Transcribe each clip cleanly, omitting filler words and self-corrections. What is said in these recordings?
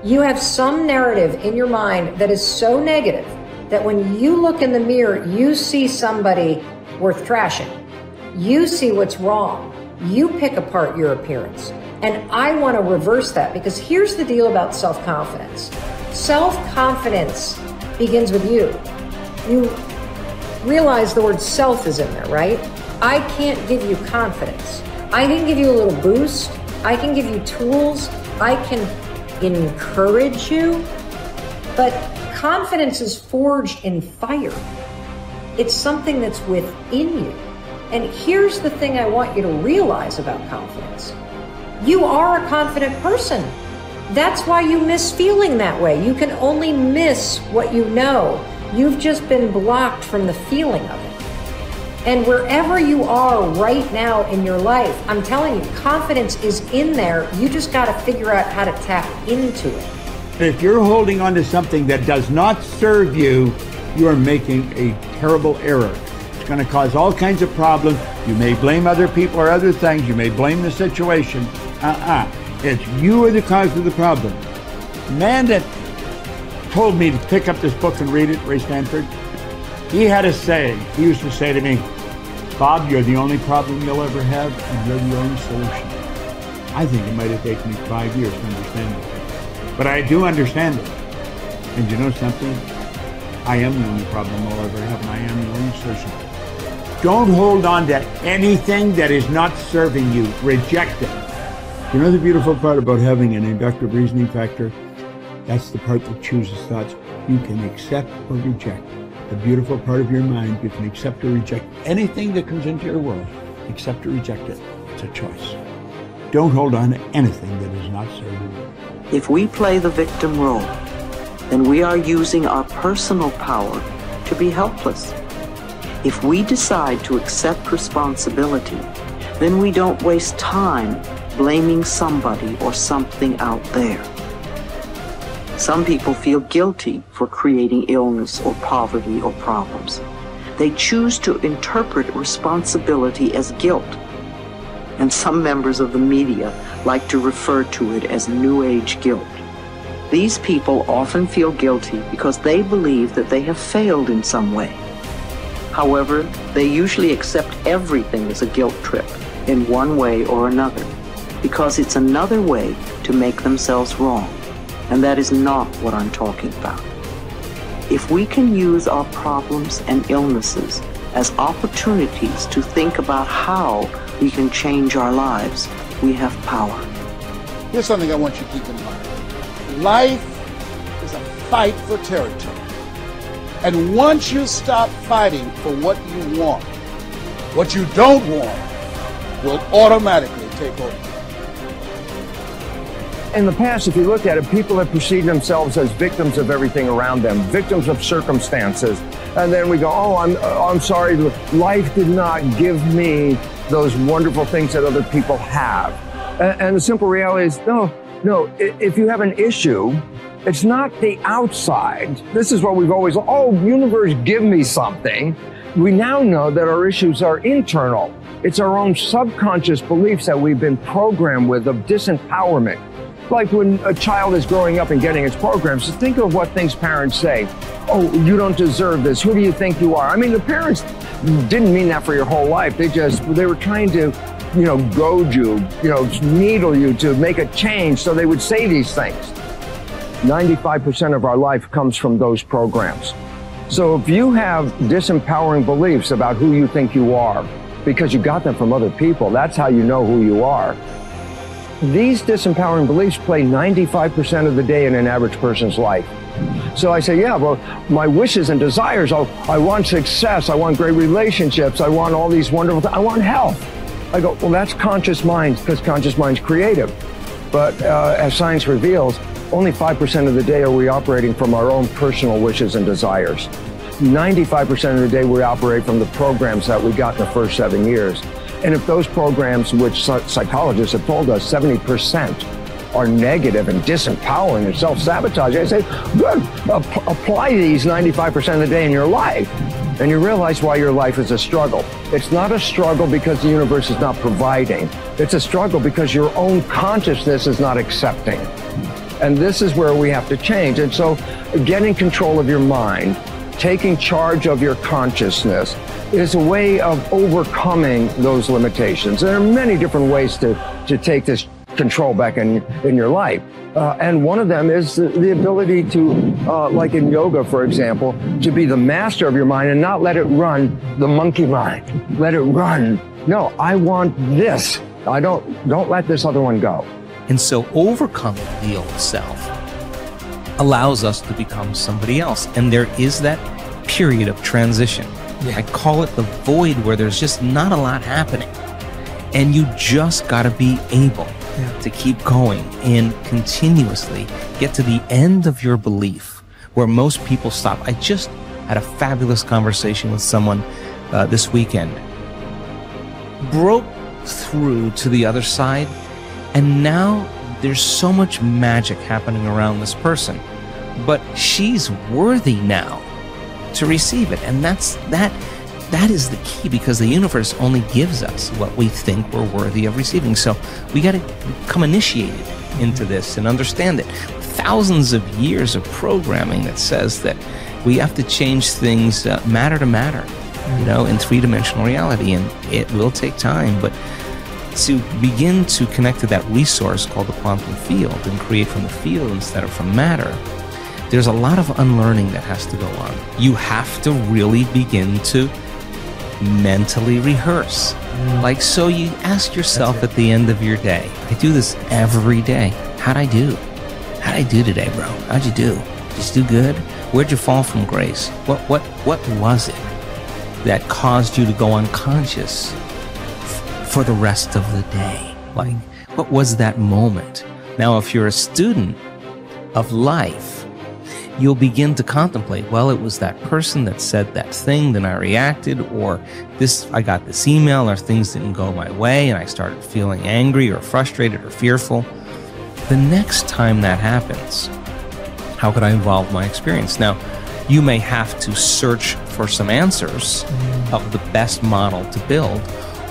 You have some narrative in your mind that is so negative that when you look in the mirror, you see somebody worth trashing. You see what's wrong. You pick apart your appearance. And I want to reverse that, because here's the deal about self-confidence. Self-confidence begins with you. You realize the word self is in there, right? I can't give you confidence. I can give you a little boost. I can give you tools. I can encourage you. But confidence is forged in fire. It's something that's within you. And here's the thing I want you to realize about confidence. You are a confident person. That's why you miss feeling that way. You can only miss what you know. You've just been blocked from the feeling of it. And wherever you are right now in your life, I'm telling you, confidence is in there. You just got to figure out how to tap into it. If you're holding on to something that does not serve you, you are making a terrible error. It's going to cause all kinds of problems. You may blame other people or other things. You may blame the situation. It's you are the cause of the problem. The man that told me to pick up this book and read it, Ray Stanford, he had a saying. He used to say to me, Bob, you're the only problem you'll ever have, and you're the only solution. I think it might have taken me 5 years to understand it. But I do understand it. And you know something? I am the only problem I'll ever have, and I am the only solution. Don't hold on to anything that is not serving you. Reject it. You know the beautiful part about having an inductive reasoning factor? That's the part that chooses thoughts. You can accept or reject. The beautiful part of your mind, you can accept or reject anything that comes into your world. Accept or reject it. It's a choice. Don't hold on to anything that is not serving you. If we play the victim role, then we are using our personal power to be helpless. If we decide to accept responsibility, then we don't waste time blaming somebody or something out there. Some people feel guilty for creating illness or poverty or problems. They choose to interpret responsibility as guilt. And some members of the media like to refer to it as New Age guilt. These people often feel guilty because they believe that they have failed in some way. However, they usually accept everything as a guilt trip in one way or another, because it's another way to make themselves wrong. And that is not what I'm talking about. If we can use our problems and illnesses as opportunities to think about how we can change our lives, we have power. Here's something I want you to keep in mind. Life is a fight for territory. And once you stop fighting for what you want, what you don't want will automatically take over. In the past, if you look at it, people have perceived themselves as victims of everything around them, victims of circumstances. And then we go, oh, I'm sorry, life did not give me those wonderful things that other people have. And the simple reality is, no, if you have an issue, it's not the outside. This is what we've always, oh, universe, give me something. We now know that our issues are internal. It's our own subconscious beliefs that we've been programmed with of disempowerment. Like when a child is growing up and getting its programs, just think of what things parents say. Oh, you don't deserve this. Who do you think you are? I mean, the parents didn't mean that for your whole life. They were trying to, goad you, needle you to make a change. So they would say these things. 95% of our life comes from those programs. So if you have disempowering beliefs about who you think you are, because you got them from other people, that's how you know who you are. These disempowering beliefs play 95% of the day in an average person's life. So I say, yeah, well, my wishes and desires, I want success, I want great relationships, I want all these wonderful things, I want health. I go, well, that's conscious mind, because conscious mind's creative. But as science reveals, only 5% of the day are we operating from our own personal wishes and desires. 95% of the day we operate from the programs that we got in the first 7 years. And if those programs, which psychologists have told us 70% are negative and disempowering and self-sabotaging, I say, good, apply these 95% of the day in your life. And you realize why your life is a struggle. It's not a struggle because the universe is not providing. It's a struggle because your own consciousness is not accepting. And this is where we have to change. And so getting control of your mind, taking charge of your consciousness is a way of overcoming those limitations. There are many different ways to take this control back in your life. And one of them is the ability to, like in yoga, for example, to be the master of your mind and not let it run the monkey mind. Let it run. No, I want this. Don't let this other one go. And so overcoming the old self allows us to become somebody else. And there is that period of transition. Yeah. I call it the void, where there's just not a lot happening. And you just got to be able to keep going and continuously get to the end of your belief, where most people stop. I just had a fabulous conversation with someone this weekend. Broke through to the other side, and now there's so much magic happening around this person. But she's worthy now to receive it. And that is the key, because the universe only gives us what we think we're worthy of receiving. So we got to become initiated into this and understand it. Thousands of years of programming that says that we have to change things matter to matter, in three-dimensional reality. And it will take time, but to begin to connect to that resource called the quantum field and create from the field instead of from matter, there's a lot of unlearning that has to go on. You have to really begin to mentally rehearse. Like, so you ask yourself at the end of your day, I do this every day. How'd I do? How'd I do today, bro? How'd you do? Did you do good? Where'd you fall from grace? What was it that caused you to go unconscious for the rest of the day? Like, what was that moment? Now, if you're a student of life, you'll begin to contemplate, well, it was that person that said that thing, then I reacted, or I got this email, or things didn't go my way, and I started feeling angry or frustrated or fearful. The next time that happens, how could I involve my experience? Now, you may have to search for some answers of the best model to build,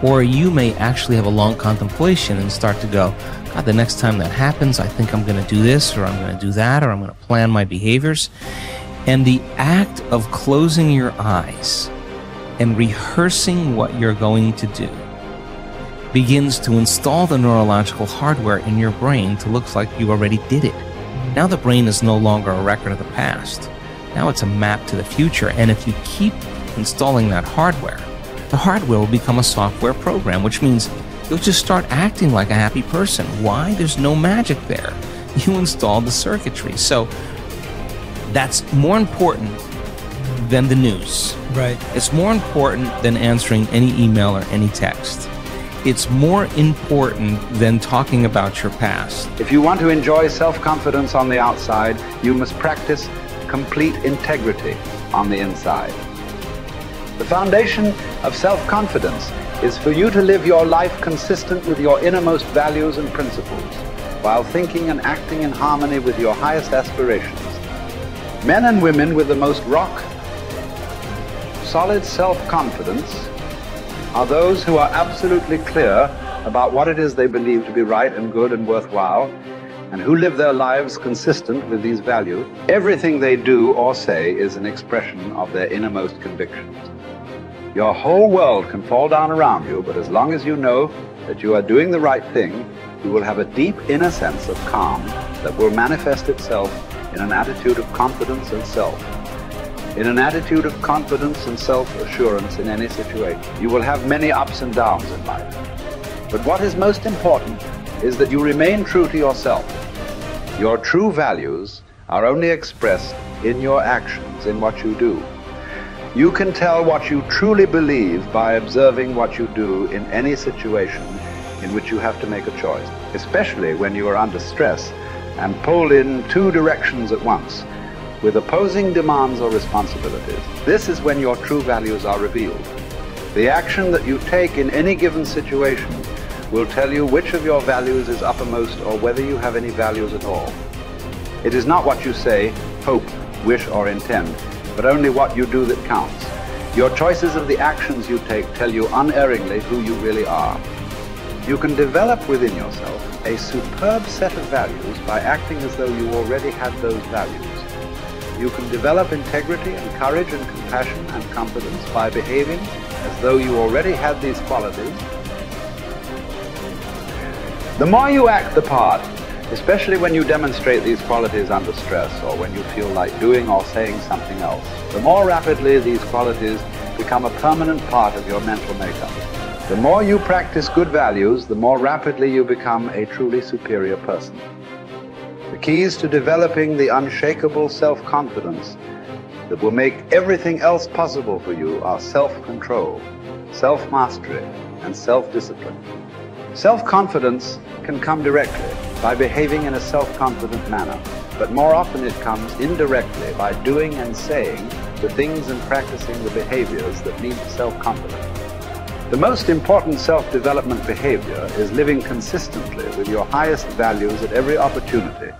or you may actually have a long contemplation and start to go, God, the next time that happens, I think I'm going to do this, or I'm going to do that, or I'm going to plan my behaviors. And the act of closing your eyes and rehearsing what you're going to do begins to install the neurological hardware in your brain to look like you already did it. Now the brain is no longer a record of the past. Now it's a map to the future. And if you keep installing that hardware, the hardware will become a software program, which means you'll just start acting like a happy person. Why? There's no magic there. You installed the circuitry. So that's more important than the news. Right. It's more important than answering any email or any text. It's more important than talking about your past. If you want to enjoy self-confidence on the outside, you must practice complete integrity on the inside. The foundation of self-confidence is for you to live your life consistent with your innermost values and principles, while thinking and acting in harmony with your highest aspirations. Men and women with the most solid self-confidence are those who are absolutely clear about what it is they believe to be right and good and worthwhile, and who live their lives consistent with these values. Everything they do or say is an expression of their innermost convictions. Your whole world can fall down around you, but as long as you know that you are doing the right thing, you will have a deep inner sense of calm that will manifest itself in an attitude of confidence and self-assurance in any situation. You will have many ups and downs in life. But what is most important is that you remain true to yourself. Your true values are only expressed in your actions, in what you do. You can tell what you truly believe by observing what you do in any situation in which you have to make a choice, especially when you are under stress and pulled in two directions at once, with opposing demands or responsibilities. This is when your true values are revealed. The action that you take in any given situation will tell you which of your values is uppermost or whether you have any values at all. It is not what you say, hope, wish, or intend, but only what you do that counts. Your choices of the actions you take tell you unerringly who you really are. You can develop within yourself a superb set of values by acting as though you already had those values. You can develop integrity and courage and compassion and confidence by behaving as though you already had these qualities. The more you act the part, especially when you demonstrate these qualities under stress or when you feel like doing or saying something else, the more rapidly these qualities become a permanent part of your mental makeup. The more you practice good values, the more rapidly you become a truly superior person. The keys to developing the unshakable self-confidence that will make everything else possible for you are self-control, self-mastery, and self-discipline. Self-confidence can come directly by behaving in a self-confident manner, but more often it comes indirectly by doing and saying the things and practicing the behaviors that lead to self-confidence. The most important self-development behavior is living consistently with your highest values at every opportunity